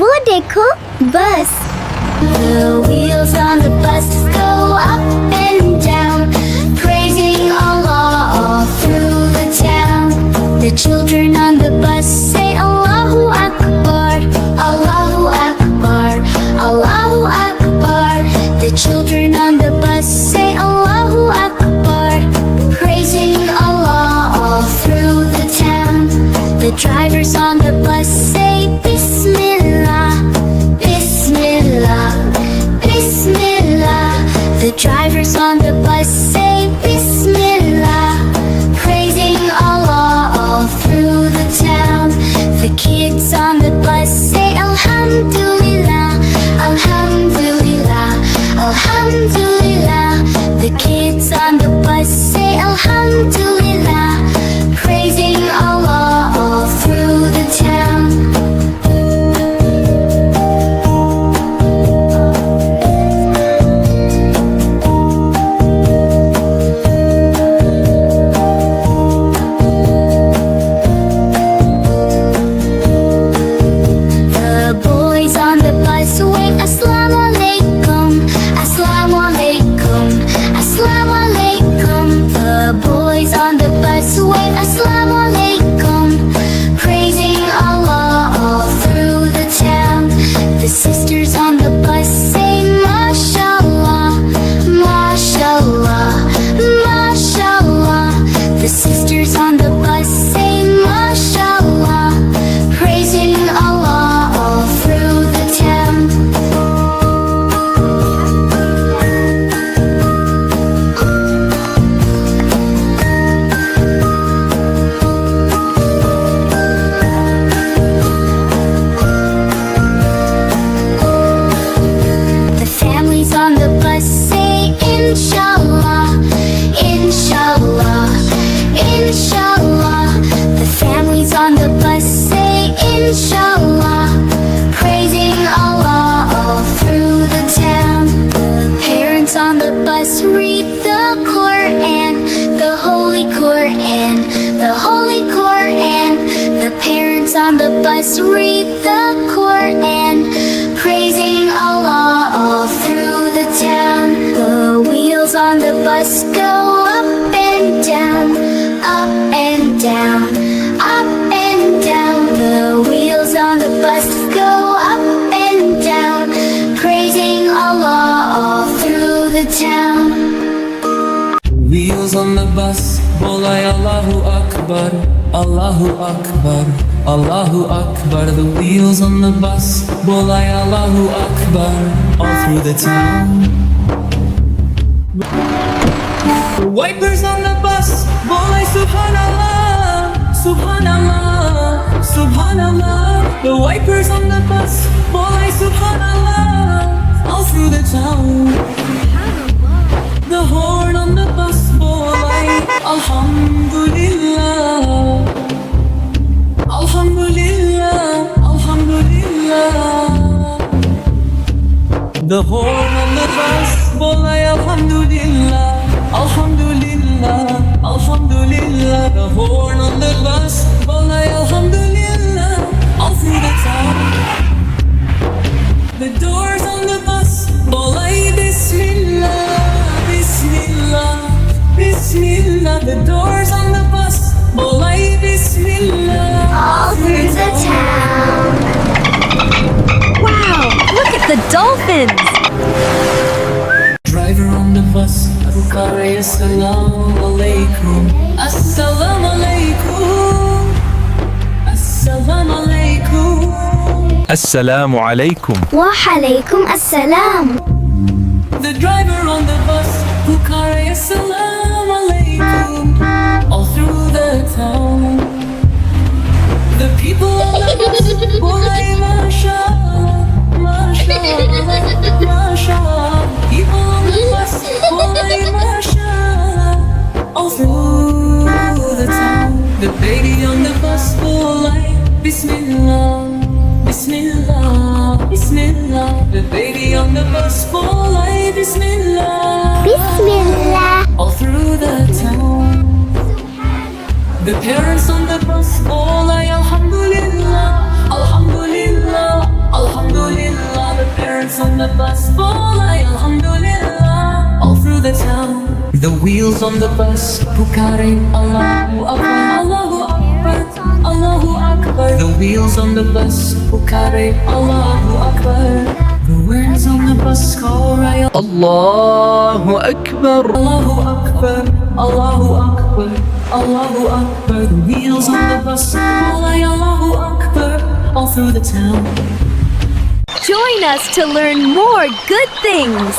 वो देखो बस. The wheels on the bus go up and down, praising Allah all through the town. The children on the bus say Allahu Akbar, Allahu Akbar, Allahu Akbar. The children on the bus say Allahu Akbar, praising Allah all through the town. The drivers on the bus say Bismillah, Bismillah, Bismillah. The drivers on the bus say Bismillah, praising Allah all through the town. The kids on the bus say Alhamdulillah, Alhamdulillah, Alhamdulillah. The kids on the bus say Alhamdulillah, praising Allah all through the town. The sisters on the bus say Mashallah, Mashallah, Mashallah. The sisters on the bus say Mashallah, praising Allah all through the town. On the bus say Insha Allah, Insha Allah, Insha Allah. The families on the bus say Insha Allah, praising Allah all through the town. The parents on the bus read the Qur'an, the Holy Qur'an, the Holy Qur'an. The parents on the bus read the Qur'an, praising Allah all through the town. The wheels on the bus go up and down, up and down, up and down. The wheels on the bus go up and down, praising Allah all through the town. Wheels on the bus, bolay Allahu Akbar, Allahu Akbar, Allahu Akbar. The wheels on the bus, bolay Allahu Akbar, all through the town. The wipers on the bus, bolay Subhanallah, Subhanallah, Subhanallah. The wipers on the bus, bolay Subhanallah, all through the town. The horn on the bus, bolay Alhamdulillah, Alhamdulillah, Alhamdulillah. The horn on the bus, bolay Alhamdulillah, Alhamdulillah, Alhamdulillah. The horn on the bus, bolay Alhamdulillah, all through the town. The doors on the bus, bolay Bismillah, Bismillah, Bismillah. The doors on the bus, bolay Bismillah, all through the town. Wow, look at the dolphins! Driver on the bus, Assalamu alaikum, Assalamu alaikum, Assalamu alaikum. Assalamu alaikum. Wa alaykum assalam. The driver on the bus, Assalamu alaikum, all through the town. The people on the bus, Mashallah, Mashallah, Mashallah. People on the bus, Mashallah, all through the town. The baby on the bus, Bismillah, Bismillah, Bismillah. The baby on the bus, Bismillah, Bismillah, all through the town. The parents on the bus, Alhamdulillah, Alhamdulillah, Alhamdulillah. the bus bolay Alhamdulillah. All through the town, the wheels on the bus pukare Allahu Akbar, Allahu Akbar, Allahu Akbar. The wheels on the bus pukare Allahu Akbar. The words on the bus call right Allahu Akbar, Allahu Akbar, Allahu Akbar, Allahu Akbar. The wheels on the bus bolay Allahu Akbar. All through the town. Join us to learn more good things.